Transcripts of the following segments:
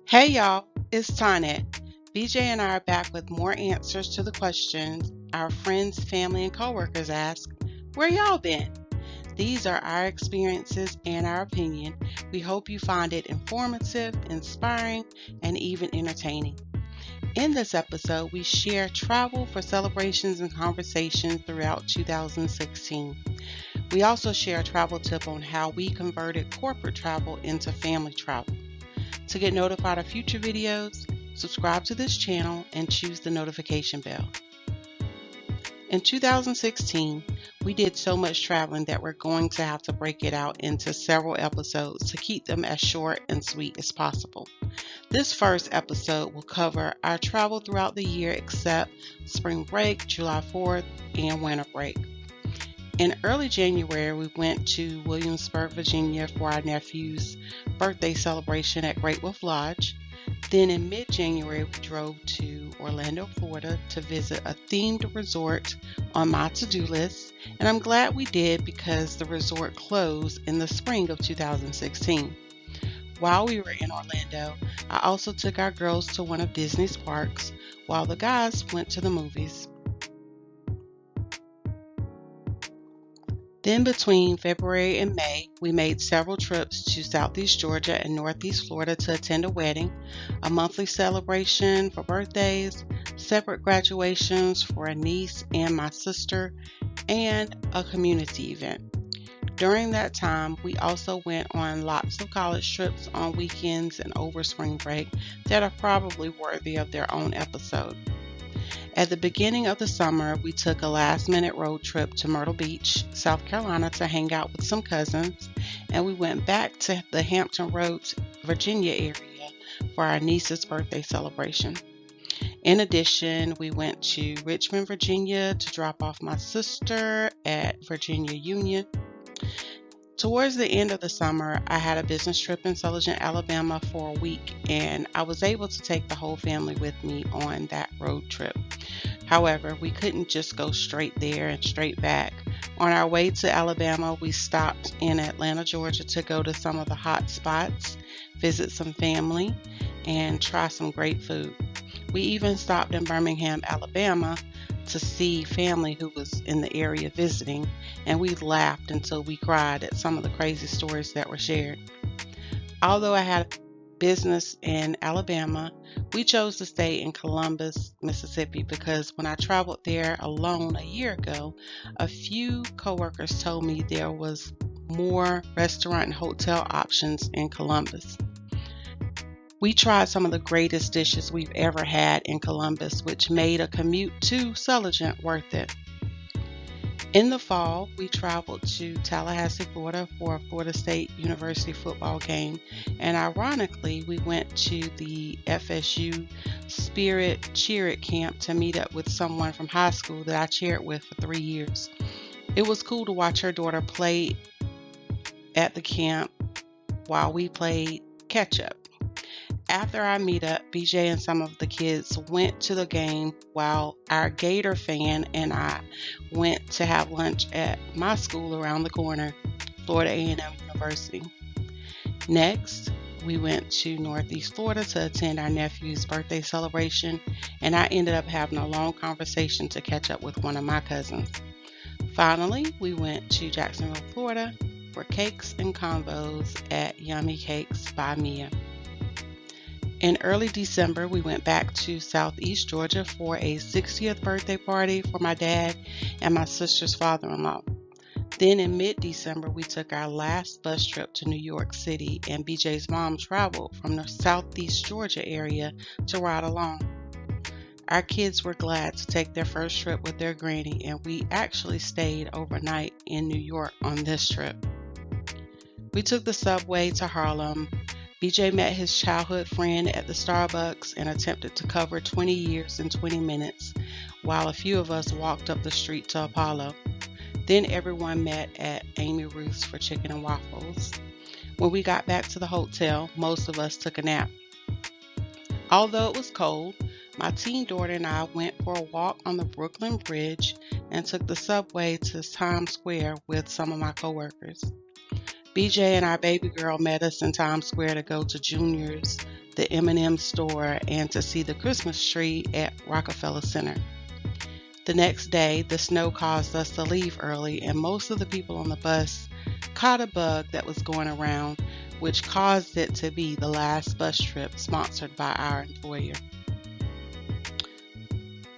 Hey y'all, it's Tonette. BJ and I are back with more answers to the questions our friends, family, and coworkers ask. Where y'all been? These are our experiences and our opinion. We hope you find it informative, inspiring, and even entertaining. In this episode, we share travel for celebrations and conversations throughout 2016. We also share a travel tip on how we converted corporate travel into family travel. To get notified of future videos, subscribe to this channel and choose the notification bell. In 2016, we did so much traveling that we're going to have to break it out into several episodes to keep them as short and sweet as possible. This first episode will cover our travel throughout the year except spring break, July 4th, and winter break. In early January, we went to Williamsburg, Virginia for our nephew's birthday celebration at Great Wolf Lodge. Then in mid-January, we drove to Orlando, Florida to visit a themed resort on my to-do list. And I'm glad we did because the resort closed in the spring of 2016. While we were in Orlando, I also took our girls to one of Disney's parks while the guys went to the movies. Then between February and May, we made several trips to Southeast Georgia and Northeast Florida to attend a wedding, a monthly celebration for birthdays, separate graduations for a niece and my sister, and a community event. During that time, we also went on lots of college trips on weekends and over spring break that are probably worthy of their own episode. At the beginning of the summer, we took a last-minute road trip to Myrtle Beach, South Carolina to hang out with some cousins, and we went back to the Hampton Roads, Virginia area for our niece's birthday celebration. In addition, we went to Richmond, Virginia to drop off my sister at Virginia Union. Towards the end of the summer, I had a business trip in Sulligent, Alabama for a week, and I was able to take the whole family with me on that road trip. However, we couldn't just go straight there and straight back. On our way to Alabama, we stopped in Atlanta, Georgia to go to some of the hot spots, visit some family, and try some great food. We even stopped in Birmingham, Alabama to see family who was in the area visiting, and we laughed until we cried at some of the crazy stories that were shared. Although I had business in Alabama, we chose to stay in Columbus, Mississippi because when I traveled there alone a year ago, a few coworkers told me there was more restaurant and hotel options in Columbus. We tried some of the greatest dishes we've ever had in Columbus, which made a commute to Sulligent worth it. In the fall, we traveled to Tallahassee, Florida for a Florida State University football game, and ironically, we went to the FSU Spirit Cheer It camp to meet up with someone from high school that I cheered with for 3 years. It was cool to watch her daughter play at the camp while we played catch-up. After our meetup, BJ and some of the kids went to the game while our Gator fan and I went to have lunch at my school around the corner, Florida A&M University. Next, we went to Northeast Florida to attend our nephew's birthday celebration, and I ended up having a long conversation to catch up with one of my cousins. Finally, we went to Jacksonville, Florida for cakes and combos at Yummy Cakes by Mia. In early December, we went back to Southeast Georgia for a 60th birthday party for my dad and my sister's father-in-law. Then in mid-December, we took our last bus trip to New York City, and BJ's mom traveled from the Southeast Georgia area to ride along. Our kids were glad to take their first trip with their granny, and we actually stayed overnight in New York on this trip. We took the subway to Harlem. BJ met his childhood friend at the Starbucks and attempted to cover 20 years in 20 minutes, while a few of us walked up the street to Apollo. Then everyone met at Amy Ruth's for chicken and waffles. When we got back to the hotel, most of us took a nap. Although it was cold, my teen daughter and I went for a walk on the Brooklyn Bridge and took the subway to Times Square with some of my coworkers. BJ and our baby girl met us in Times Square to go to Junior's the M&M store, and to see the Christmas tree at Rockefeller Center. The next day, the snow caused us to leave early, and most of the people on the bus caught a bug that was going around, which caused it to be the last bus trip sponsored by our employer.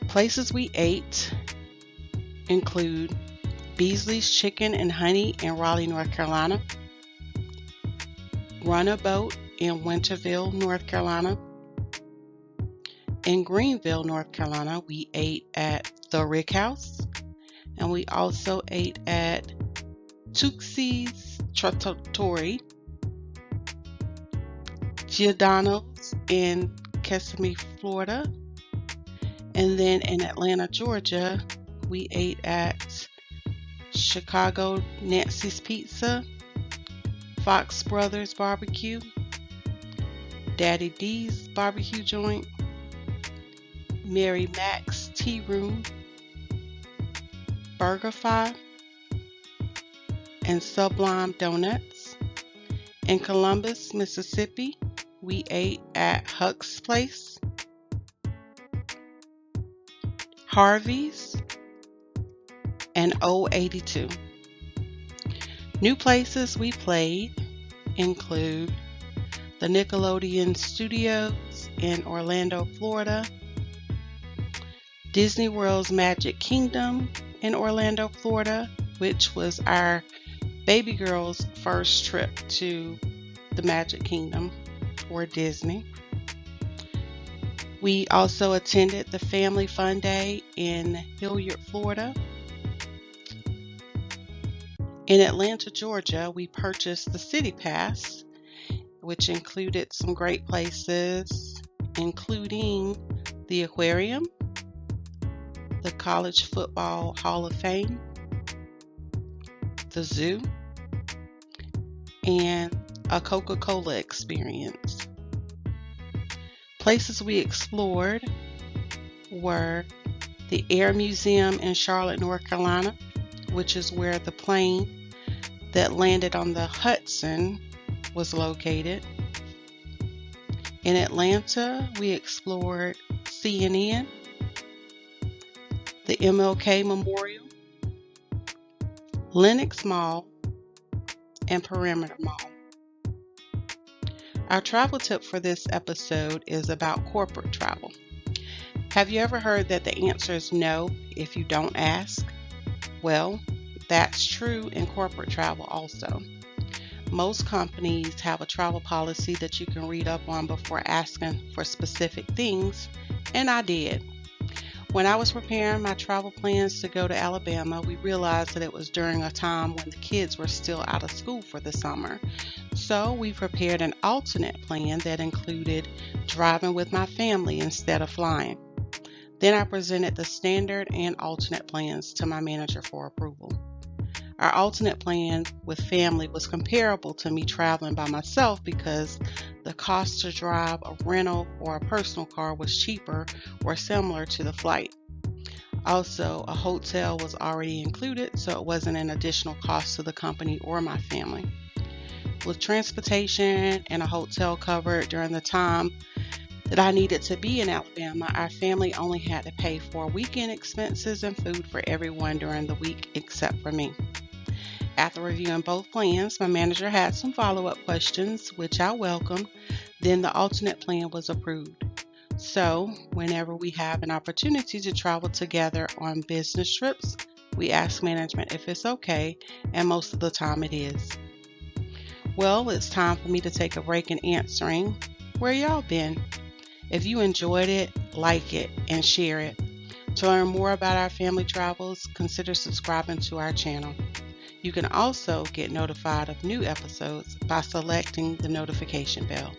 Places we ate include Beasley's Chicken and Honey in Raleigh, North Carolina, Run a Boat in Winterville, North Carolina. In Greenville, North Carolina, we ate at the Rick House, and we also ate at Tuxie's Trattoria, Giordano's in Kissimmee, Florida, and then in Atlanta, Georgia, we ate at Chicago Nancy's Pizza, Fox Brothers Barbecue, Daddy D's Barbecue Joint, Mary Mac's Tea Room, BurgerFi, and Sublime Donuts. In Columbus, Mississippi, we ate at Huck's Place, Harvey's, and 082. New places we played include the Nickelodeon Studios in Orlando, Florida, Disney World's Magic Kingdom in Orlando, Florida, which was our baby girl's first trip to the Magic Kingdom or Disney. We also attended the Family Fun Day in Hilliard, Florida. In Atlanta, Georgia, we purchased the City Pass, which included some great places, including the aquarium, the College Football Hall of Fame, the zoo, and a Coca-Cola experience. Places we explored were the Air Museum in Charlotte, North Carolina, which is where the plane that landed on the Hudson was located. In Atlanta, we explored CNN, the MLK Memorial, Lenox Mall, and Perimeter Mall. Our travel tip for this episode is about corporate travel. Have you ever heard that the answer is no if you don't ask? Well, that's true in corporate travel also. Most companies have a travel policy that you can read up on before asking for specific things, and I did. When I was preparing my travel plans to go to Alabama, we realized that it was during a time when the kids were still out of school for the summer. So we prepared an alternate plan that included driving with my family instead of flying. Then I presented the standard and alternate plans to my manager for approval. Our alternate plan with family was comparable to me traveling by myself because the cost to drive a rental or a personal car was cheaper or similar to the flight. Also, a hotel was already included, so it wasn't an additional cost to the company or my family. With transportation and a hotel covered during the time that I needed to be in Alabama, our family only had to pay for weekend expenses and food for everyone during the week except for me. After reviewing both plans, my manager had some follow-up questions, which I welcomed. Then the alternate plan was approved. So, whenever we have an opportunity to travel together on business trips, we ask management if it's okay, and most of the time it is. Well, it's time for me to take a break in answering where y'all been. If you enjoyed it, like it, and share it. To learn more about our family travels, consider subscribing to our channel. You can also get notified of new episodes by selecting the notification bell.